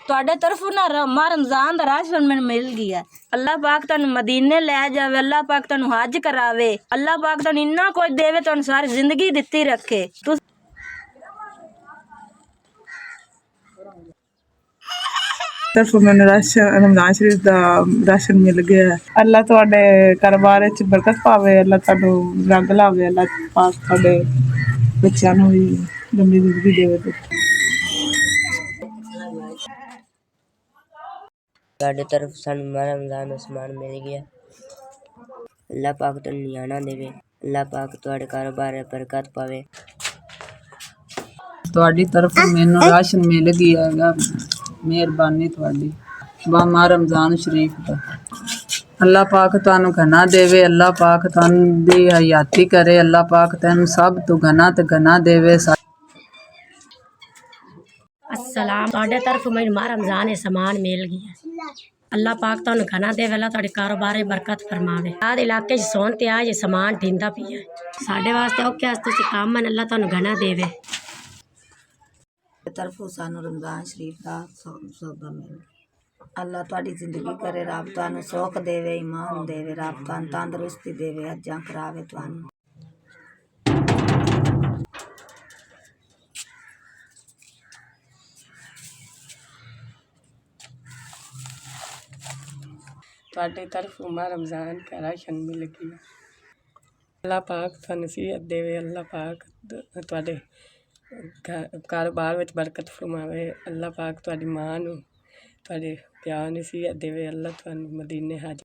ਤੁਹਾਡੇ ਤਰਫੋਂ ਨਾ ਮਾਂ रमजान ਦਾ ਰਾਸ਼ਨ ਮੈਨੂੰ ਮਿਲ ਗਿਆ। ਅੱਲਾਹ ਪਾਕ ਤੁਹਾਨੂੰ ਮਦੀਨੇ ਲੈ ਜਾਵੇ, ਅੱਲਾਹ ਪਾਕ ਤੁਹਾਨੂੰ ਹਜ ਕਰਾਵੇ, ਅੱਲਾਹ ਪਾਕ ਤੁਹਾਨੂੰ ਇੰਨਾ ਕੁਝ ਦੇਵੇ, ਤੁਹਾਨੂੰ ਸਾਰੀ ਜ਼ਿੰਦਗੀ ਦਿੱਤੀ ਰੱਖੇ। तरफ मैंने राशन रमजान शरीफ का राशन मिल गया है। अल्लाह तुहाडे कारोबार च बरकत पावे, अल्लाह तुहानू रंग लावे, अल्लाह पाक तुहाडे बच्चों नू भी लंबी जिंदगी देवे। ਤੁਹਾਡੇ ਤਰਫ ਸਾਨੂੰ ਰਮਜ਼ਾਨ ਦਾ ਸਮਾਨ ਮਿਲ ਗਿਆ। ਅੱਲਾਹ ਪਾਕ ਤੁਹਾਨੂੰ ਨਿਆਣਾ ਦੇਵੇ, ਅੱਲਾਹ ਪਾਕ ਤੁਹਾਡੇ ਕਾਰੋਬਾਰ ਵਿੱਚ ਬਰਕਤ ਪਾਵੇ। ਤੁਹਾਡੀ ਤਰਫ ਮੈਨੂੰ ਰਾਸ਼ਨ ਮਿਲ ਗਿਆ ਹੈਗਾ, ਮਿਹਰਬਾਨੀ ਤੁਹਾਡੀ ਬਾਮਾ रमजान शरीफ ਦਾ। ਅੱਲਾਹ ਪਾਕ ਤੁਹਾਨੂੰ ਘਣਾ ਦੇਵੇ, ਅੱਲਾਹ ਪਾਕ ਤੁਹਾਨੂੰ ਦੀ ਹਯਾਤੀ करे, ਅੱਲਾਹ ਪਾਕ ਤੁਹਾਨੂੰ ਸਭ ਤੋਂ ਘਣਾ ਤੇ ਘਣਾ ਦੇਵੇ। अस्सलाम ਤੁਹਾਡੇ ਤਰਫ ਮੈਨੂੰ ਮਾਹ ਰਮਜ਼ਾਨ ਦੇ ਸਮਾਨ ਮਿਲ ਗਿਆ। ਅੱਲਾਹ ਪਾਕ ਤੁਹਾਨੂੰ ਘਣਾ ਦੇਵੇ, ਅੱਲਾਹ ਤੁਹਾਡੇ ਕਾਰੋਬਾਰ ਵਿੱਚ ਬਰਕਤ ਫਰਮਾਵੇ। ਆਹ ਇਲਾਕੇ 'ਚ ਸੌਣ ਤੇ ਆ ਜੇ ਸਮਾਨ ਢਿੰਦਾ ਪਿਆ ਸਾਡੇ ਵਾਸਤੇ ਔਖੇ ਵਾਸਤੇ ਤੁਸੀਂ ਕੰਮ ਹਨ, ਅੱਲਾਹ ਤੁਹਾਨੂੰ ਘਣਾ ਦੇਵੇ। तरफों सानू रमजान शरीफ का सौदा मिल अल्लाह तुहाडी जिंदगी करे, रब तुहानू सुख देवे, ईमान देवे, रब तुहानू तंदुरुस्ती देवे, अज्जां करावे तुहानू। ਤੁਹਾਡੇ ਤਰਫੋਂ ਮਾਹ रमजान का राशन मिल गया। अल्लाह पाक ਤੁਹਾਨੂੰ सेहत देवे, अल्लाह पाक ਤੁਹਾਡੇ ਕਾਰੋਬਾਰ ਵਿੱਚ ਬਰਕਤ ਫਰਮਾਵੇ, ਅੱਲਾਹ ਪਾਕ ਤੁਹਾਡੀ ਮਾਂ ਨੂੰ ਤੁਹਾਡੇ ਪਿਆਰ ਨੂੰ सेहत देवे, अल्लाह ਤੁਹਾਨੂੰ मदीने हज